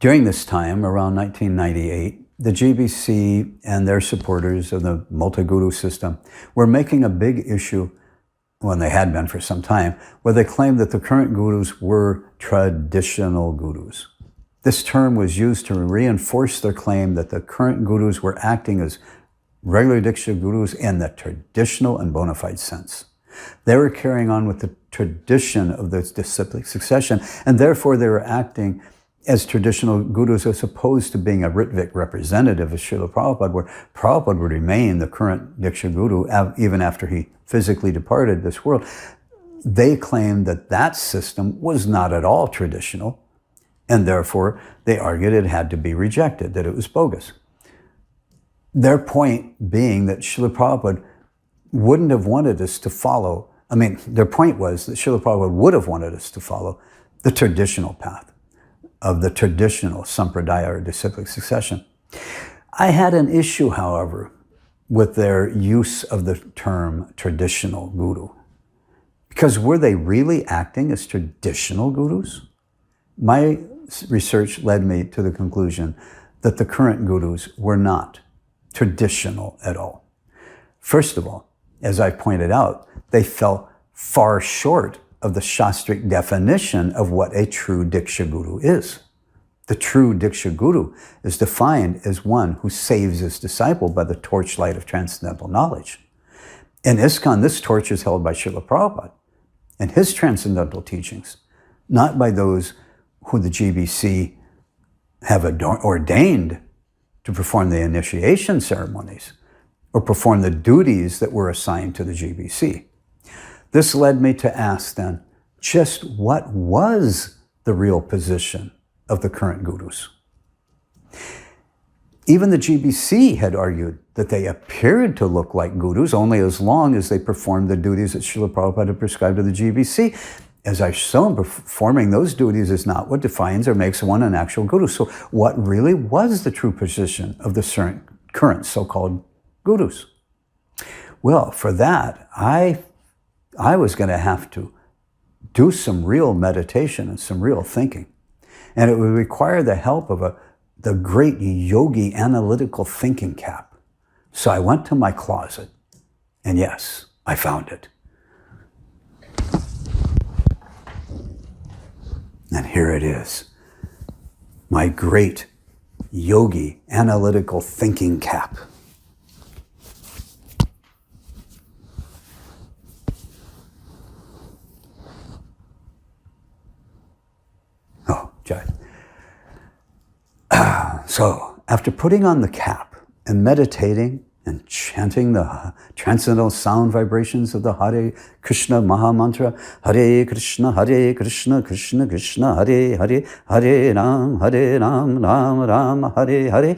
During this time, around 1998, the GBC and their supporters of the multi-guru system were making a big issue, when they had been for some time, where they claimed that the current gurus were traditional gurus. This term was used to reinforce their claim that the current gurus were acting as regular Diksha gurus in the traditional and bona fide sense. They were carrying on with the tradition of the disciplic succession, and therefore they were acting as traditional gurus as opposed to being a Ritvik representative of Srila Prabhupada, where Prabhupada would remain the current Diksha guru even after he physically departed this world. They claimed that that system was not at all traditional, and therefore they argued it had to be rejected, that it was bogus. Their point being that Srila Prabhupada wouldn't have wanted us to follow, their point was that Srila Prabhupada would have wanted us to follow the traditional path of the traditional sampradaya or disciplic succession. I had an issue, however, with their use of the term traditional guru. Because were they really acting as traditional gurus? My research led me to the conclusion that the current gurus were not traditional at all. First of all, as I pointed out, they fell far short of the Shastric definition of what a true Diksha guru is. The true Diksha guru is defined as one who saves his disciple by the torchlight of transcendental knowledge. In ISKCON, this torch is held by Srila Prabhupada and his transcendental teachings, not by those who the GBC have ordained to perform the initiation ceremonies or perform the duties that were assigned to the GBC. This led me to ask then, just what was the real position of the current gurus? Even the GBC had argued that they appeared to look like gurus only as long as they performed the duties that Srila Prabhupada had prescribed to the GBC. As I've shown, performing those duties is not what defines or makes one an actual guru. So what really was the true position of the current so-called gurus? Well, for that, I was going to have to do some real meditation and some real thinking. And it would require the help of the great yogi analytical thinking cap. So I went to my closet, and yes, I found it. And here it is, my great yogi analytical thinking cap. So, after putting on the cap and meditating and chanting the transcendental sound vibrations of the Hare Krishna Maha Mantra, Hare Krishna, Krishna Krishna, Hare Hare, Hare Ram, Ram Ram, Hare Hare,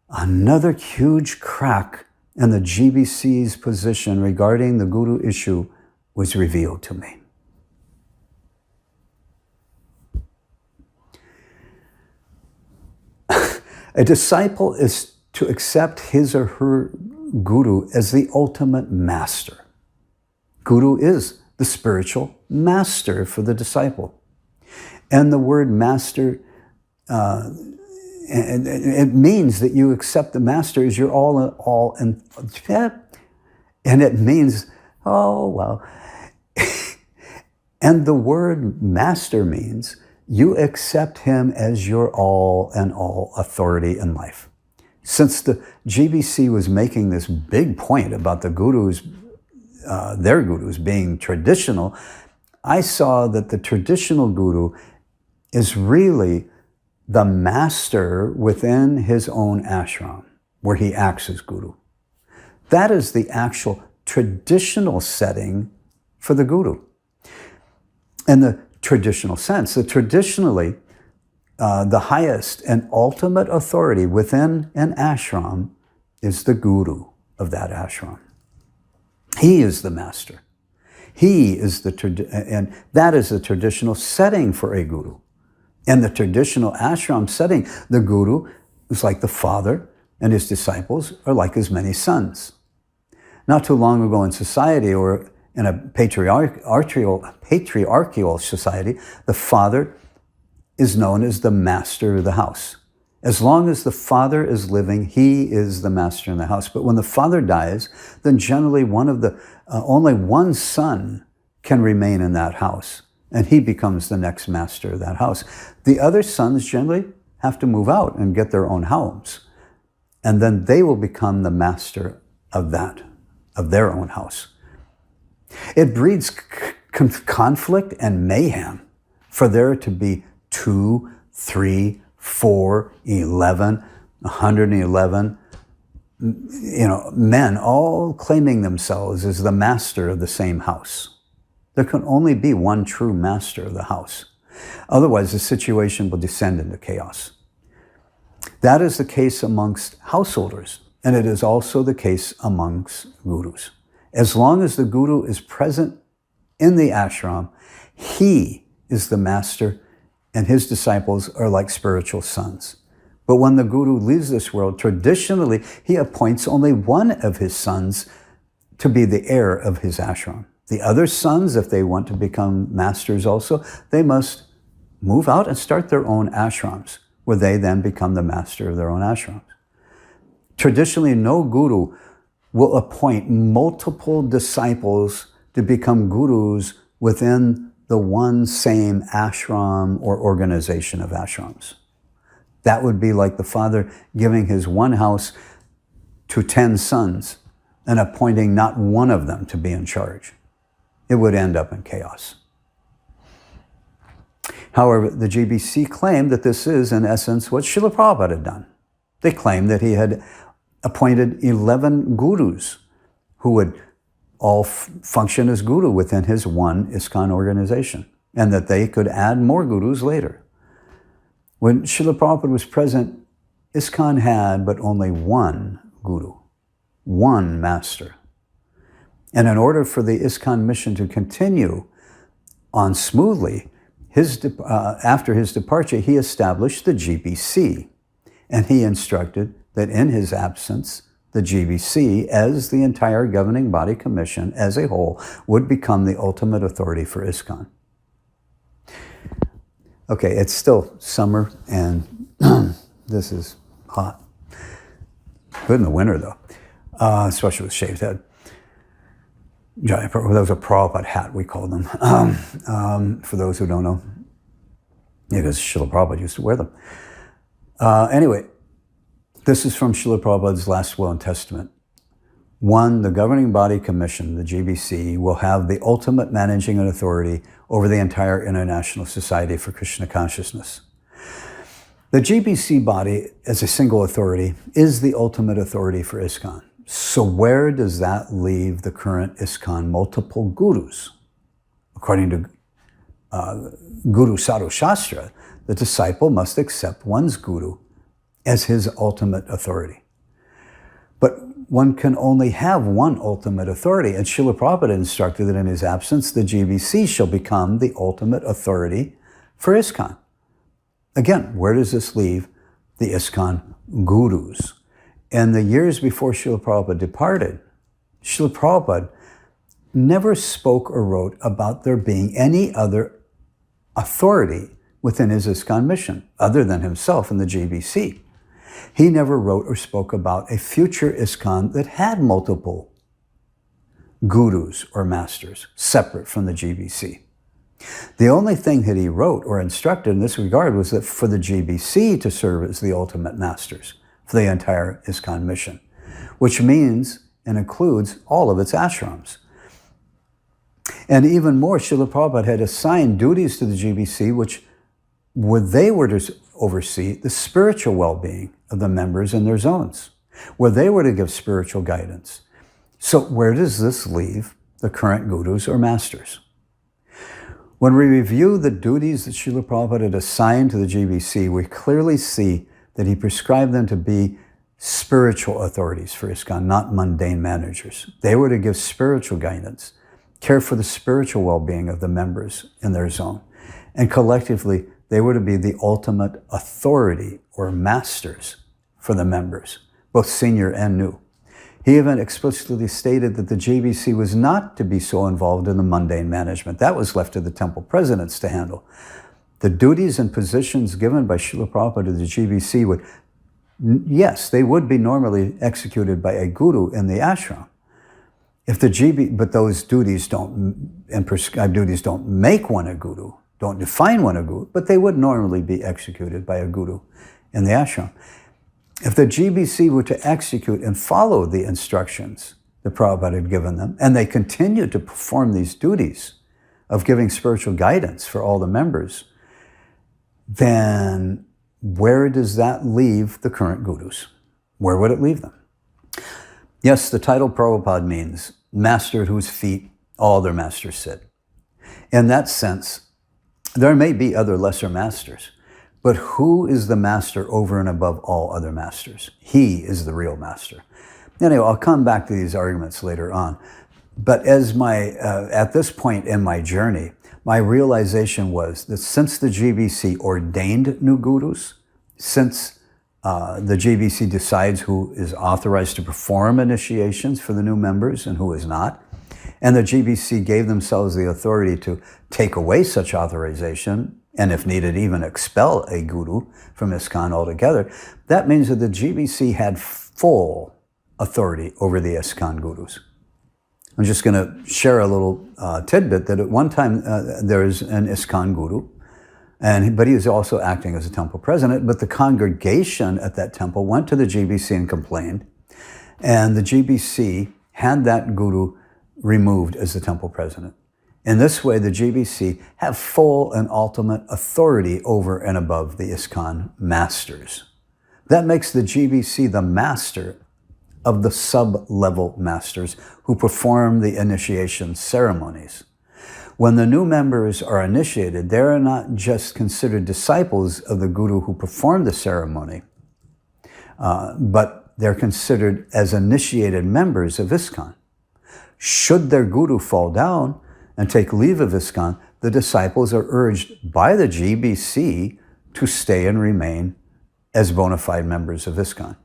another huge crack in the GBC's position regarding the Guru issue was revealed to me. A disciple is to accept his or her guru as the ultimate master. Guru is the spiritual master for the disciple. And the word master, it means that you accept the master as your all, and it means, oh, well. And the word master means you accept him as your all and all authority in life. Since the GBC was making this big point about the gurus, their gurus being traditional, I saw that the traditional guru is really the master within his own ashram, where he acts as guru. That is the actual traditional setting for the guru. In the traditional sense, that traditionally, the highest and ultimate authority within an ashram is the guru of that ashram. He is the master. He is and that is the traditional setting for a guru. In the traditional ashram setting, the guru is like the father, and his disciples are like his many sons. Not too long ago in society, or in a patriarchal society, the father is known as the master of the house. As long as the father is living, he is the master in the house. But when the father dies, then generally only one son can remain in that house, and he becomes the next master of that house. The other sons generally have to move out and get their own homes, and then they will become the master of their own house. It breeds conflict and mayhem for there to be 2, 3, 4, 11, 111, men all claiming themselves as the master of the same house. There can only be one true master of the house. Otherwise, the situation will descend into chaos. That is the case amongst householders, and it is also the case amongst gurus. As long as the guru is present in the ashram, he is the master, and his disciples are like spiritual sons. But when the guru leaves this world, traditionally, he appoints only one of his sons to be the heir of his ashram. The other sons, if they want to become masters also, they must move out and start their own ashrams, where they then become the master of their own ashrams. Traditionally, no guru will appoint multiple disciples to become gurus within the one same ashram or organization of ashrams. That would be like the father giving his one house to 10 sons and appointing not one of them to be in charge. It would end up in chaos. However, the GBC claimed that this is, in essence, what Srila Prabhupada had done. They claimed that he had appointed 11 gurus who would all function as guru within his one ISKCON organization, and that they could add more gurus later. When Srila Prabhupada was present, ISKCON had but only one guru, one master. And in order for the ISKCON mission to continue on smoothly, after his departure, he established the GBC, and he instructed that in his absence, the GBC, as the entire governing body commission as a whole, would become the ultimate authority for ISKCON. Okay, it's still summer, and this is hot. Good in the winter, though, especially with shaved head. That was a Prabhupada hat, we called them, for those who don't know. Yeah, because Srila Prabhupada used to wear them. Anyway, this is from Srila Prabhupada's last will and testament. 1, the governing body commission, the GBC, will have the ultimate managing authority over the entire International Society for Krishna Consciousness. The GBC body, as a single authority, is the ultimate authority for ISKCON. So where does that leave the current ISKCON multiple gurus? According to Guru Sadhu Shastra, the disciple must accept one's guru as his ultimate authority. But one can only have one ultimate authority, and Srila Prabhupada instructed that in his absence, the GBC shall become the ultimate authority for ISKCON. Again, where does this leave the ISKCON gurus? In the years before Srila Prabhupada departed, Srila Prabhupada never spoke or wrote about there being any other authority within his ISKCON mission, other than himself and the GBC. He never wrote or spoke about a future ISKCON that had multiple gurus or masters separate from the GBC. The only thing that he wrote or instructed in this regard was that for the GBC to serve as the ultimate masters for the entire ISKCON mission, which means and includes all of its ashrams. And even more, Srila Prabhupada had assigned duties to the GBC they were to oversee the spiritual well-being of the members in their zones, where they were to give spiritual guidance. So where does this leave the current gurus or masters? When we review the duties that Srila Prabhupada had assigned to the GBC, we clearly see that he prescribed them to be spiritual authorities for ISKCON, not mundane managers. They were to give spiritual guidance, care for the spiritual well-being of the members in their zone, and collectively, they were to be the ultimate authority or masters for the members, both senior and new. He even explicitly stated that the GBC was not to be so involved in the mundane management. That was left to the temple presidents to handle. The duties and positions given by Srila Prabhupada to the GBC would, yes, they would be normally executed by a guru in the ashram. If the but those duties and prescribed duties don't make one a guru, don't define one a guru, but they would normally be executed by a guru in the ashram. If the GBC were to execute and follow the instructions the Prabhupada had given them, and they continued to perform these duties of giving spiritual guidance for all the members, then where does that leave the current gurus? Where would it leave them? Yes, the title Prabhupada means master at whose feet all their masters sit. In that sense, there may be other lesser masters, but who is the master over and above all other masters? He is the real master. Anyway, I'll come back to these arguments later on. But as at this point in my journey, my realization was that since the GBC ordained new gurus, since the GBC decides who is authorized to perform initiations for the new members and who is not, and the GBC gave themselves the authority to take away such authorization, and if needed, even expel a guru from ISKCON altogether, that means that the GBC had full authority over the ISKCON gurus. I'm just going to share a little tidbit that at one time there was an ISKCON guru, but he was also acting as a temple president, but the congregation at that temple went to the GBC and complained, and the GBC had that guru removed as the temple president. In this way, the GBC have full and ultimate authority over and above the ISKCON masters. That makes the GBC the master of the sub-level masters who perform the initiation ceremonies. When the new members are initiated, they are not just considered disciples of the guru who performed the ceremony, but they're considered as initiated members of ISKCON. Should their guru fall down and take leave of ISKCON, the disciples are urged by the GBC to stay and remain as bona fide members of ISKCON.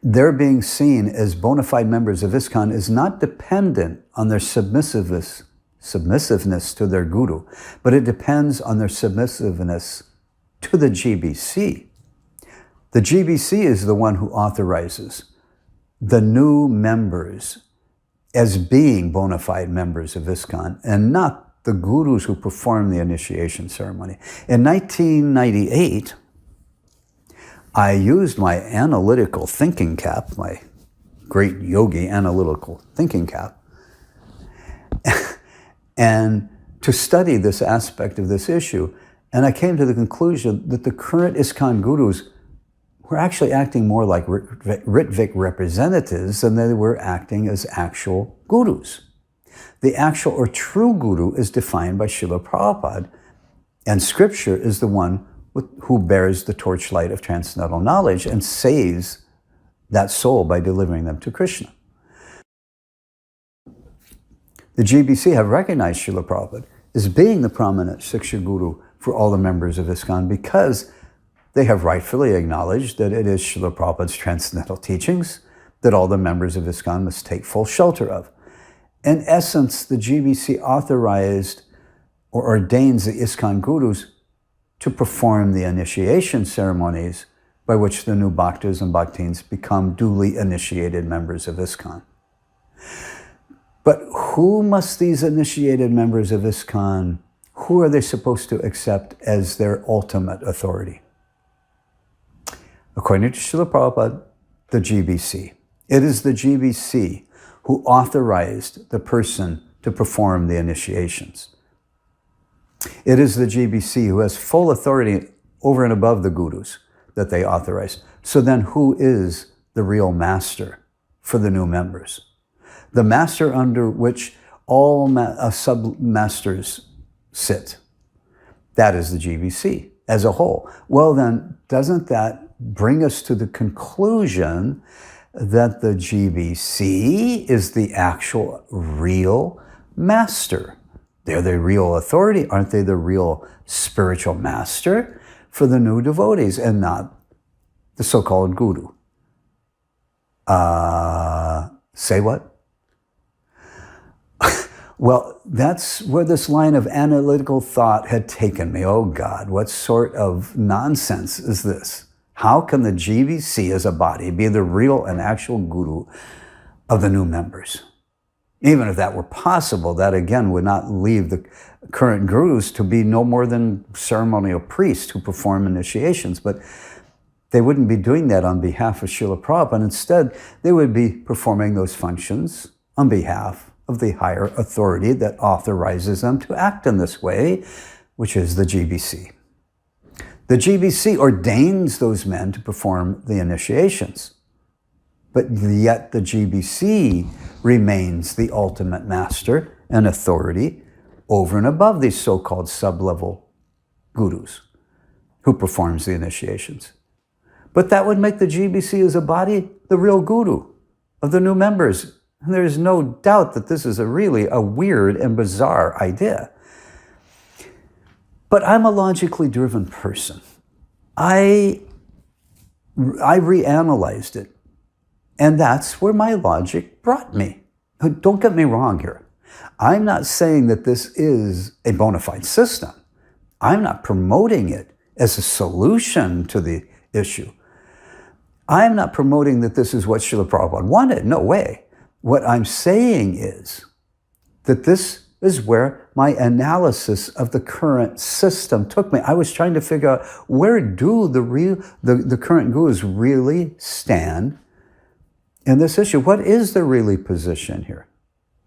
Their being seen as bona fide members of ISKCON is not dependent on their submissiveness to their guru, but it depends on their submissiveness to the GBC. The GBC is the one who authorizes the new members as being bona fide members of ISKCON, and not the gurus who perform the initiation ceremony. In 1998, I used my analytical thinking cap, my great yogi analytical thinking cap, and to study this aspect of this issue. And I came to the conclusion that the current ISKCON gurus were actually acting more like Ritvik representatives than they were acting as actual gurus. The actual or true guru is defined by Srila Prabhupada, and Scripture is the one who bears the torchlight of transcendental knowledge and saves that soul by delivering them to Krishna. The GBC have recognized Srila Prabhupada as being the prominent Siksha Guru for all the members of ISKCON because they have rightfully acknowledged that it is Srila Prabhupada's transcendental teachings that all the members of ISKCON must take full shelter of. In essence, the GBC authorized or ordains the ISKCON gurus to perform the initiation ceremonies by which the new bhaktas and bhaktins become duly initiated members of ISKCON. But who must these initiated members of ISKCON, who are they supposed to accept as their ultimate authority? According to Srila Prabhupada, the GBC. It is the GBC who authorized the person to perform the initiations. It is the GBC who has full authority over and above the gurus that they authorize. So then who is the real master for the new members? The master under which all sub-masters sit. That is the GBC as a whole. Well then, doesn't that bring us to the conclusion that the GBC is the actual real master? They're the real authority. Aren't they the real spiritual master for the new devotees and not the so-called guru? Say what? Well, that's where this line of analytical thought had taken me. Oh God, what sort of nonsense is this? How can the GBC as a body be the real and actual guru of the new members? Even if that were possible, that again would not leave the current gurus to be no more than ceremonial priests who perform initiations. But they wouldn't be doing that on behalf of Srila Prabhupada. Instead, they would be performing those functions on behalf of the higher authority that authorizes them to act in this way, which is the GBC. The GBC ordains those men to perform the initiations, but yet the GBC remains the ultimate master and authority over and above these so-called sub-level gurus who performs the initiations. But that would make the GBC as a body the real guru of the new members. And there's no doubt that this is really a weird and bizarre idea. But I'm a logically driven person. I reanalyzed it, and that's where my logic brought me. Don't get me wrong here. I'm not saying that this is a bona fide system. I'm not promoting it as a solution to the issue. I'm not promoting that this is what Srila Prabhupada wanted. No way. What I'm saying is that this is where my analysis of the current system took me. I was trying to figure out, where do the current gurus really stand in this issue? What is their really position here?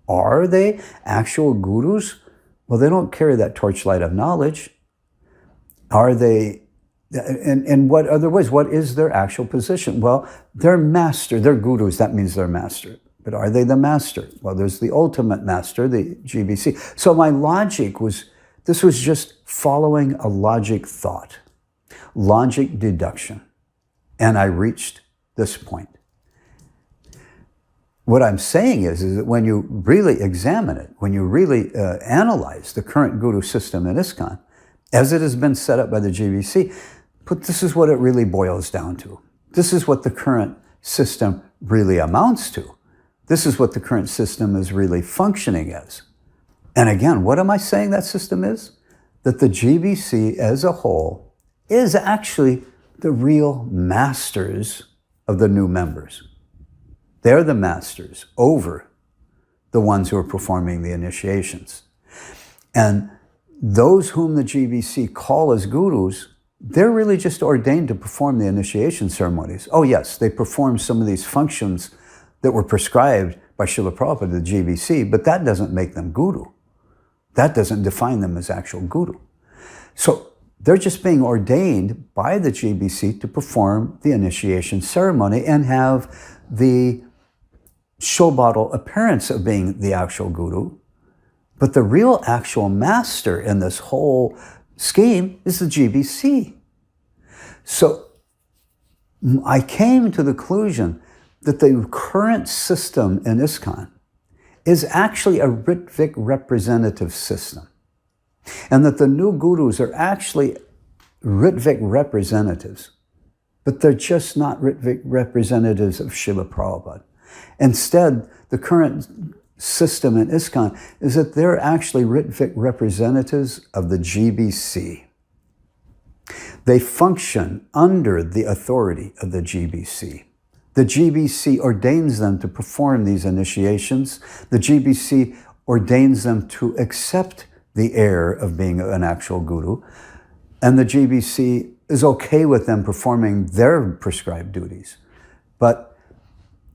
Are they actual gurus? Well, they don't carry that torchlight of knowledge. Are they, in what other ways? What is their actual position? Well, they're master, they're gurus, that means they're master. But are they the master? Well, there's the ultimate master, the GBC. So my logic was, this was just following a logic thought, logic deduction. And I reached this point. What I'm saying is that when you really examine it, when you really analyze the current guru system in ISKCON, as it has been set up by the GBC, but this is what it really boils down to. This is what the current system really amounts to. This is what the current system is really functioning as. And again, what am I saying that system is? That the GBC as a whole is actually the real masters of the new members. They're the masters over the ones who are performing the initiations. And those whom the GBC call as gurus, they're really just ordained to perform the initiation ceremonies. Oh yes, they perform some of these functions that were prescribed by Srila Prabhupada to the GBC, but that doesn't make them guru. That doesn't define them as actual guru. So they're just being ordained by the GBC to perform the initiation ceremony and have the show bottle appearance of being the actual guru. But the real actual master in this whole scheme is the GBC. So I came to the conclusion that the current system in ISKCON is actually a Ritvik representative system. And that the new gurus are actually Ritvik representatives, but they're just not Ritvik representatives of Srila Prabhupada. Instead, the current system in ISKCON is that they're actually Ritvik representatives of the GBC. They function under the authority of the GBC. The GBC ordains them to perform these initiations. The GBC ordains them to accept the air of being an actual guru. And the GBC is okay with them performing their prescribed duties. But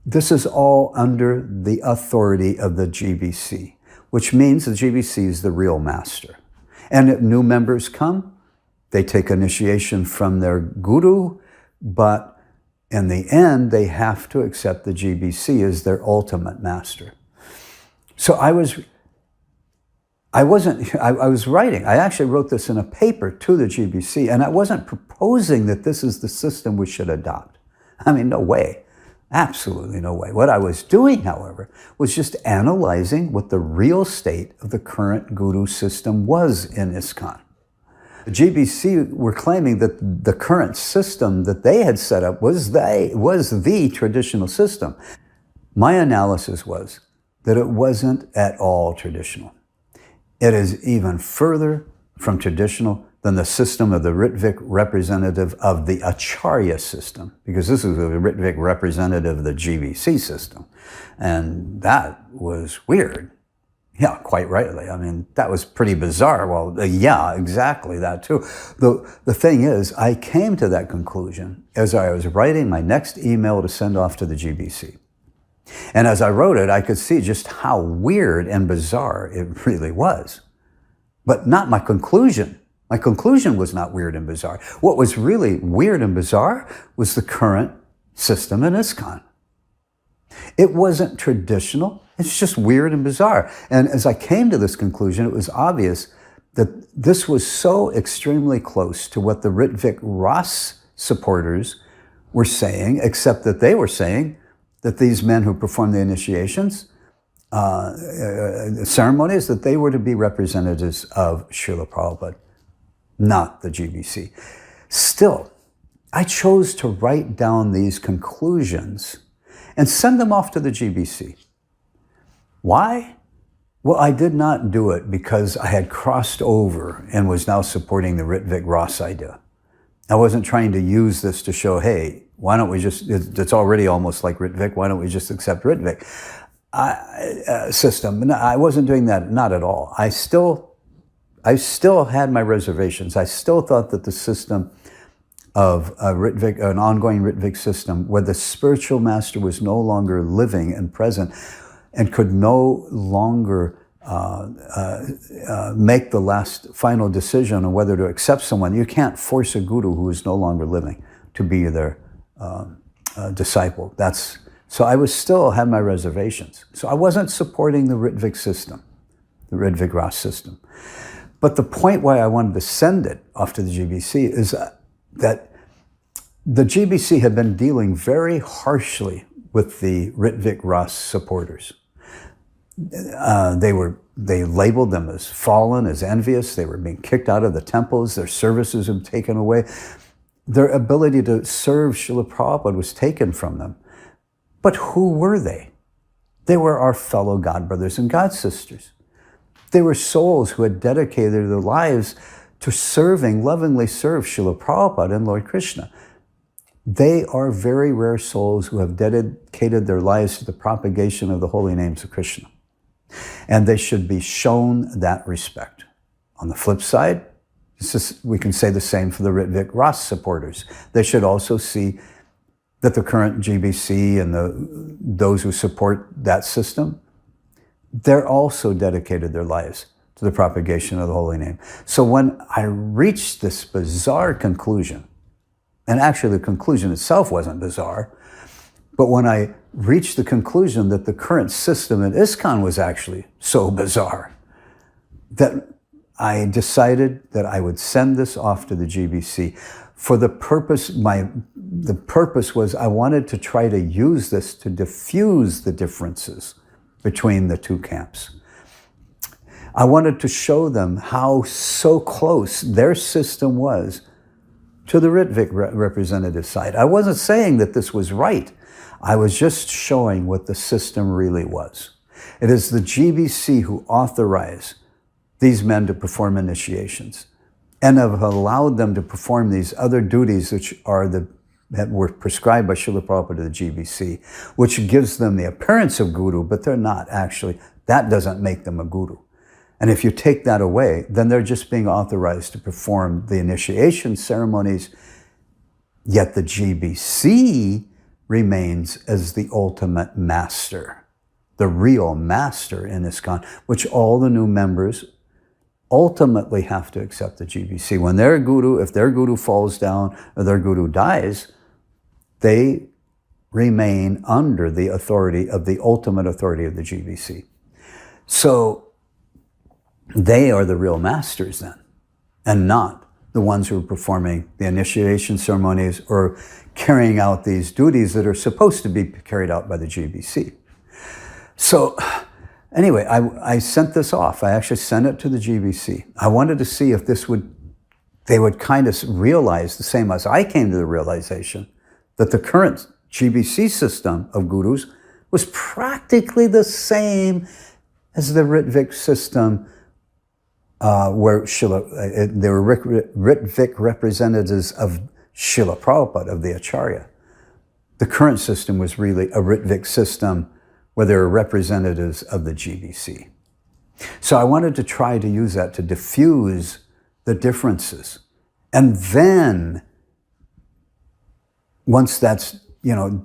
this is all under the authority of the GBC, which means the GBC is the real master. And if new members come, they take initiation from their guru, but in the end, they have to accept the GBC as their ultimate master. So I was writing, I actually wrote this in a paper to the GBC, and I wasn't proposing that this is the system we should adopt. I mean, no way. Absolutely no way. What I was doing, however, was just analyzing what the real state of the current guru system was in ISKCON. The GBC were claiming that the current system that they had set up was the traditional system. My analysis was that it wasn't at all traditional. It is even further from traditional than the system of the Ritvik representative of the Acharya system, because this is a Ritvik representative of the GBC system. And that was weird. Yeah, quite rightly. I mean, that was pretty bizarre. Well, yeah, exactly that too. The thing is, I came to that conclusion as I was writing my next email to send off to the GBC. And as I wrote it, I could see just how weird and bizarre it really was. But not my conclusion. My conclusion was not weird and bizarre. What was really weird and bizarre was the current system in ISKCON. It wasn't traditional. It's just weird and bizarre. And as I came to this conclusion, it was obvious that this was so extremely close to what the Ritvik Ras supporters were saying, except that they were saying that these men who performed the initiations, ceremonies, that they were to be representatives of Srila Prabhupada, not the GBC. Still, I chose to write down these conclusions and send them off to the GBC. Why? Well, I did not do it because I had crossed over and was now supporting the Ritvik Ras idea. I wasn't trying to use this to show, hey, why don't we just, it's already almost like Ritvik, why don't we just accept Ritvik system? No, I wasn't doing that, not at all. I still had my reservations. I still thought that the system of Ritvik, an ongoing Ritvik system, where the spiritual master was no longer living and present and could no longer make the last final decision on whether to accept someone. You can't force a guru who is no longer living to be their disciple. So I still had my reservations. So I wasn't supporting the Ritvik system, the Ritvik Ras system. But the point why I wanted to send it off to the GBC is that the GBC had been dealing very harshly with the Ritvik Ras supporters. They labeled them as fallen, as envious. They were being kicked out of the temples. Their services were taken away. Their ability to serve Srila Prabhupada was taken from them. But who were they? They were our fellow God brothers and God sisters. They were souls who had dedicated their lives to lovingly serve Srila Prabhupada and Lord Krishna. They are very rare souls who have dedicated their lives to the propagation of the holy names of Krishna. And they should be shown that respect. On the flip side, we can say the same for the Ritvik Ras supporters. They should also see that the current GBC and those who support that system, they're also dedicated their lives to the propagation of the holy name. So when I reached this bizarre conclusion, and actually the conclusion itself wasn't bizarre, but when I reached the conclusion that the current system in ISKCON was actually so bizarre, that I decided that I would send this off to the GBC for the purpose, the purpose was I wanted to try to use this to diffuse the differences between the two camps. I wanted to show them how so close their system was to the Ritvik representative side. I wasn't saying that this was right. I was just showing what the system really was. It is the GBC who authorize these men to perform initiations and have allowed them to perform these other duties which were prescribed by Srila Prabhupada to the GBC, which gives them the appearance of guru, but they're not actually. That doesn't make them a guru. And if you take that away, then they're just being authorized to perform the initiation ceremonies, yet the GBC remains as the ultimate master, the real master in ISKCON, which all the new members ultimately have to accept the GBC. When their guru, if their guru falls down or their guru dies, they remain under the authority of the ultimate authority of the GBC. So they are the real masters then, and not the ones who are performing the initiation ceremonies or carrying out these duties that are supposed to be carried out by the GBC. So anyway, I sent this off. I actually sent it to the GBC. I wanted to see if they would kind of realize the same as I came to the realization that the current GBC system of gurus was practically the same as the Ritvik system, where they were Ritvik representatives of Srila Prabhupada, of the Acharya. The current system was really a Ritvik system where there were representatives of the GBC. So I wanted to try to use that to diffuse the differences. And then, once that's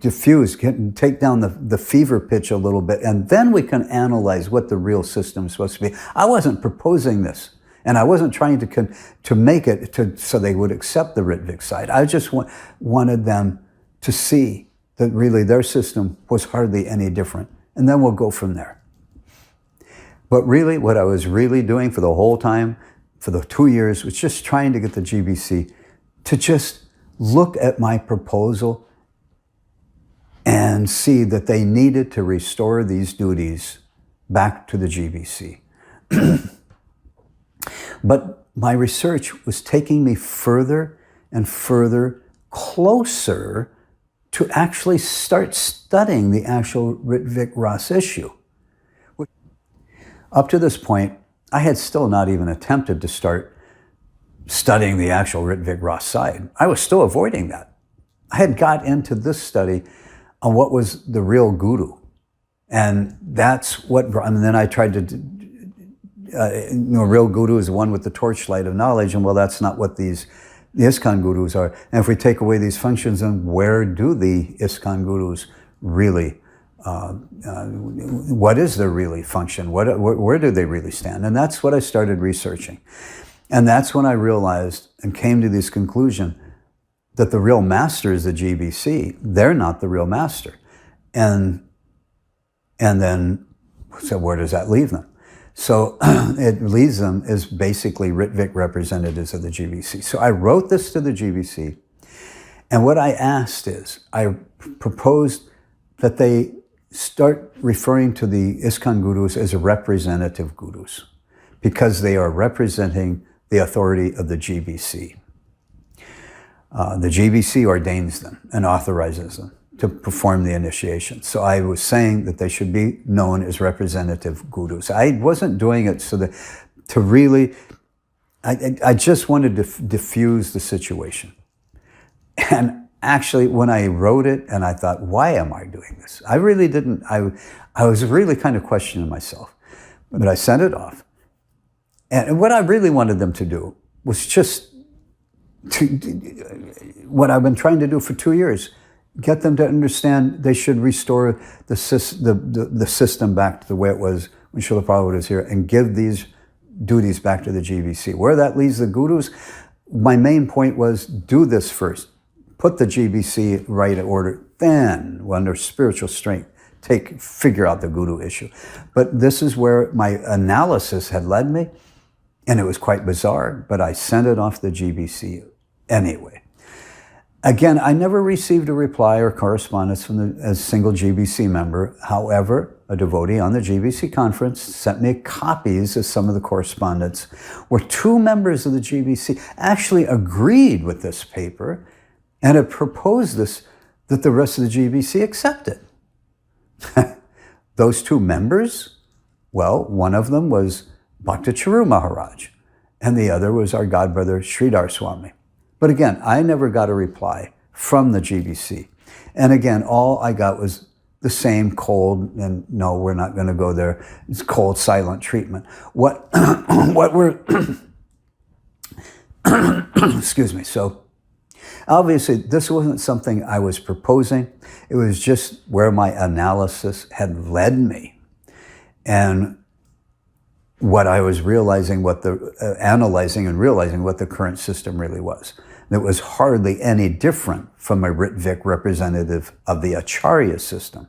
diffused, take down the fever pitch a little bit, and then we can analyze what the real system is supposed to be. I wasn't proposing this, and I wasn't trying to make it so they would accept the Ritvik side. I just wanted them to see that really their system was hardly any different, and then we'll go from there. But really, what I was really doing for the whole time, for the 2 years, was just trying to get the GBC to just look at my proposal and see that they needed to restore these duties back to the GBC. But my research was taking me further and further closer to actually start studying the actual Ritvik Ras issue. Up to this point, I had still not even attempted to start studying the actual Ritvik Ras side. I was still avoiding that. I had got into this study on what was the real guru. And that's what, and then I tried to, real guru is the one with the torchlight of knowledge, and well, that's not what the ISKCON gurus are. And if we take away these functions, then where do the ISKCON gurus really, what is their really function? Where do they really stand? And that's what I started researching. And that's when I realized and came to this conclusion that the real master is the GBC. They're not the real master. And then, so where does that leave them? So it leaves them as basically Ritvik representatives of the GBC. So I wrote this to the GBC, and what I asked is, I proposed that they start referring to the ISKCON gurus as representative gurus, because they are representing the authority of the GBC. The GBC ordains them and authorizes them to perform the initiation. So I was saying that they should be known as representative gurus. I wasn't doing it so that to really, I just wanted to diffuse the situation. And actually, when I wrote it, and I thought, why am I doing this? I really didn't, I was really kind of questioning myself. But I sent it off. And what I really wanted them to do was just what I've been trying to do for 2 years, get them to understand they should restore the system back to the way it was when Srila Prabhupada was here, and give these duties back to the GBC. Where that leaves the gurus, my main point was, do this first. Put the GBC right in order, then, under spiritual strength, figure out the guru issue. But this is where my analysis had led me, and it was quite bizarre, but I sent it off the GBC anyway. Again, I never received a reply or correspondence from a single GBC member. However, a devotee on the GBC conference sent me copies of some of the correspondence where 2 members of the GBC actually agreed with this paper and had proposed this, that the rest of the GBC accepted. Those 2 members, well, one of them was Bhakta Charu Maharaj, and the other was our godbrother Sridhar Swami. But again, I never got a reply from the GBC. And again, all I got was the same cold, and no, we're not going to go there. It's cold, silent treatment. What we're, excuse me. So obviously, this wasn't something I was proposing. It was just where my analysis had led me. And what I was realizing, analyzing and realizing what the current system really was. It was hardly any different from a Ritvik representative of the Acharya system.